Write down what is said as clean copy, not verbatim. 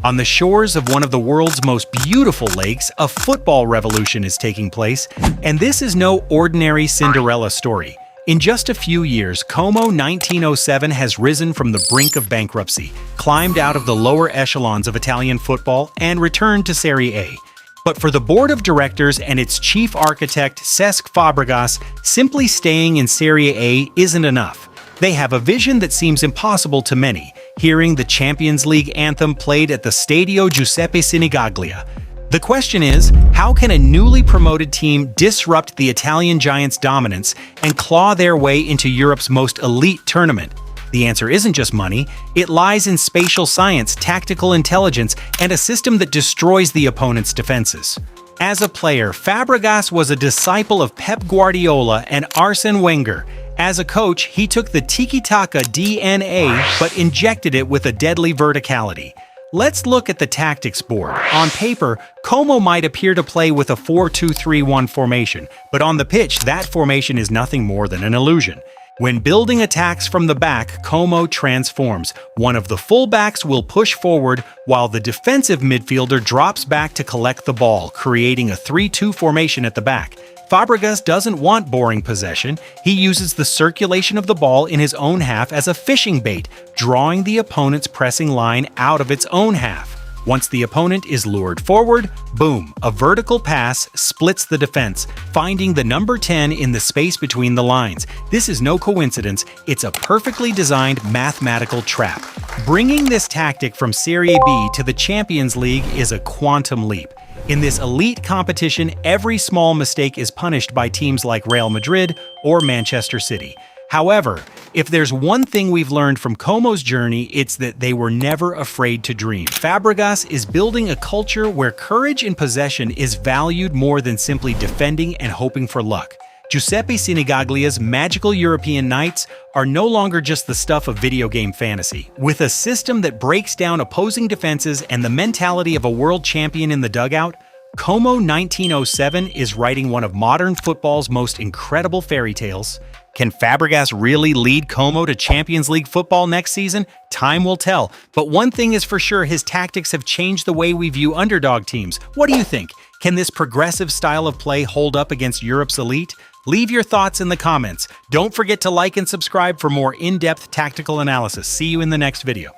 On the shores of one of the world's most beautiful lakes, a football revolution is taking place, and this is no ordinary Cinderella story. In just a few years, Como 1907 has risen from the brink of bankruptcy, climbed out of the lower echelons of Italian football, and returned to Serie A. But for the board of directors and its chief architect, Cesc Fàbregas, simply staying in Serie A isn't enough. They have a vision that seems impossible to many, hearing the Champions League anthem played at the Stadio Giuseppe Sinigaglia. The question is, how can a newly promoted team disrupt the Italian giants' dominance and claw their way into Europe's most elite tournament? The answer isn't just money, it lies in spatial science, tactical intelligence, and a system that destroys the opponent's defenses. As a player, Fàbregas was a disciple of Pep Guardiola and Arsène Wenger. As a coach, he took the tiki-taka DNA but injected it with a deadly verticality. Let's look at the tactics board. On paper, Como might appear to play with a 4-2-3-1 formation, but on the pitch, that formation is nothing more than an illusion. When building attacks from the back, Como transforms. One of the fullbacks will push forward, while the defensive midfielder drops back to collect the ball, creating a 3-2 formation at the back. Fàbregas doesn't want boring possession. He uses the circulation of the ball in his own half as a fishing bait, drawing the opponent's pressing line out of its own half. Once the opponent is lured forward, boom, a vertical pass splits the defense, finding the number 10 in the space between the lines. This is no coincidence, it's a perfectly designed mathematical trap. Bringing this tactic from Serie B to the Champions League is a quantum leap. In this elite competition, every small mistake is punished by teams like Real Madrid or Manchester City. However, if there's one thing we've learned from Como's journey, it's that they were never afraid to dream. Fàbregas is building a culture where courage in possession is valued more than simply defending and hoping for luck. Giuseppe Sinigaglia's magical European nights are no longer just the stuff of video game fantasy. With a system that breaks down opposing defenses and the mentality of a world champion in the dugout, Como 1907 is writing one of modern football's most incredible fairy tales. Can Fàbregas really lead Como to Champions League football next season? Time will tell. But one thing is for sure, his tactics have changed the way we view underdog teams. What do you think? Can this progressive style of play hold up against Europe's elite? Leave your thoughts in the comments. Don't forget to like and subscribe for more in-depth tactical analysis. See you in the next video.